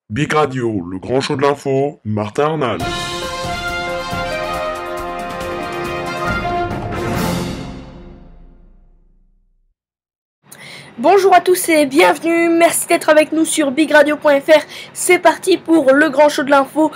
Big Radio, le grand show de l'info, Martin Arnal. Bonjour à tous et bienvenue, merci d'être avec nous sur bigradio.fr. C'est parti pour le grand show de l'info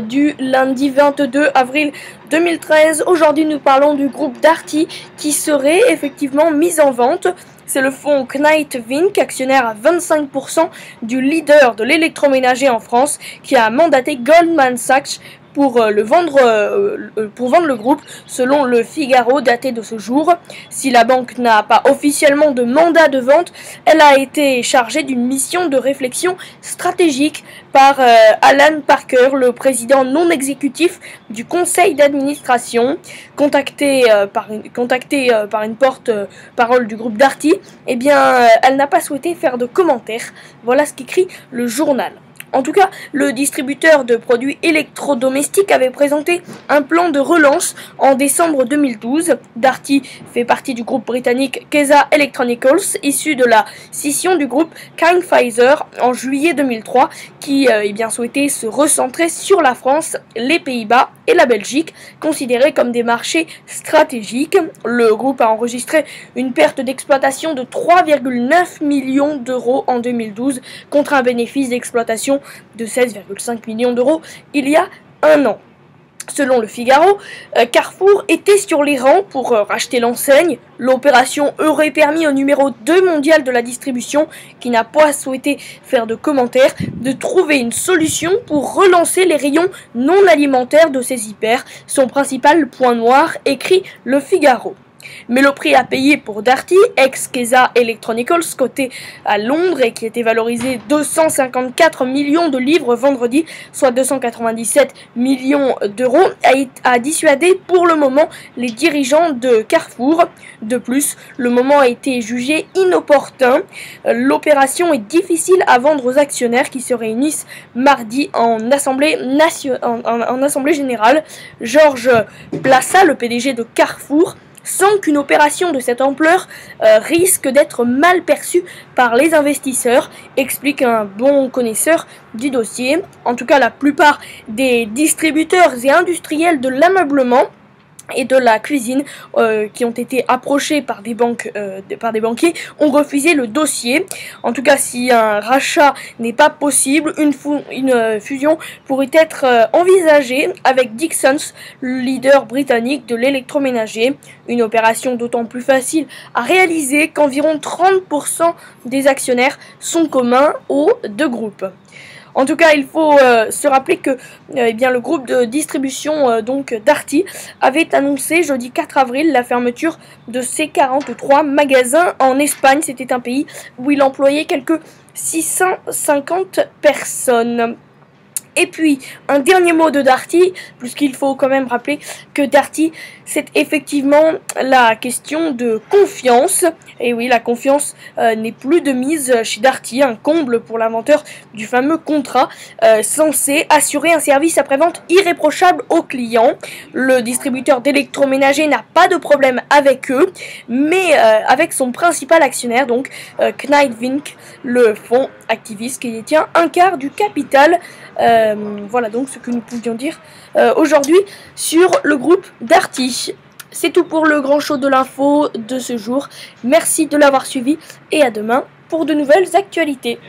du lundi 22 avril 2013. Aujourd'hui nous parlons du groupe Darty qui serait effectivement mis en vente. C'est le fonds Knight Vinc, actionnaire à 25% du leader de l'électroménager en France, qui a mandaté Goldman Sachs pour vendre le groupe, selon le Figaro daté de ce jour. Si la banque n'a pas officiellement de mandat de vente, elle a été chargée d'une mission de réflexion stratégique par Alan Parker, le président non exécutif du conseil d'administration. Contactée par une porte-parole du groupe Darty, eh bien, elle n'a pas souhaité faire de commentaires. Voilà ce qu'écrit le journal. En tout cas, le distributeur de produits électrodomestiques avait présenté un plan de relance en décembre 2012. Darty fait partie du groupe britannique Kesa Electronicals, issu de la scission du groupe Kind Pfizer en juillet 2003, qui souhaitait se recentrer sur la France, les Pays-Bas et la Belgique, considérés comme des marchés stratégiques. Le groupe a enregistré une perte d'exploitation de 3,9 millions d'euros en 2012 contre un bénéfice d'exploitation de 16,5 millions d'euros il y a un an. Selon le Figaro, Carrefour était sur les rangs pour racheter l'enseigne. L'opération aurait permis au numéro 2 mondial de la distribution, qui n'a pas souhaité faire de commentaires, de trouver une solution pour relancer les rayons non alimentaires de ses hyper, son principal point noir, écrit le Figaro. Mais le prix à payer pour Darty, ex-Kesa Electronicals, coté à Londres et qui était valorisé 254 millions de livres vendredi, soit 297 millions d'euros, a dissuadé pour le moment les dirigeants de Carrefour. De plus, le moment a été jugé inopportun. L'opération est difficile à vendre aux actionnaires qui se réunissent mardi en assemblée générale. Georges Plassa, le PDG de Carrefour, sent qu'une opération de cette ampleur risque d'être mal perçue par les investisseurs, explique un bon connaisseur du dossier. En tout cas, la plupart des distributeurs et industriels de l'ameublement et de la cuisine qui ont été approchés par des banquiers ont refusé le dossier. En tout cas, si un rachat n'est pas possible, une fusion pourrait être envisagée avec Dixons, le leader britannique de l'électroménager. Une opération d'autant plus facile à réaliser qu'environ 30% des actionnaires sont communs aux deux groupes. En tout cas, il faut se rappeler que le groupe de distribution Darty avait annoncé jeudi 4 avril la fermeture de ses 43 magasins en Espagne. C'était un pays où il employait quelques 650 personnes. Et puis, un dernier mot de Darty, puisqu'il faut quand même rappeler que Darty, c'est effectivement la question de confiance. Et oui, la confiance n'est plus de mise chez Darty, un comble pour l'inventeur du fameux contrat censé assurer un service après-vente irréprochable aux clients. Le distributeur d'électroménager n'a pas de problème avec eux, mais avec son principal actionnaire, donc Knight Vinc, le fonds activiste qui détient un quart du capital. Voilà donc ce que nous pouvions dire aujourd'hui sur le groupe Darty. C'est tout pour le grand show de l'info de ce jour. Merci de l'avoir suivi et à demain pour de nouvelles actualités.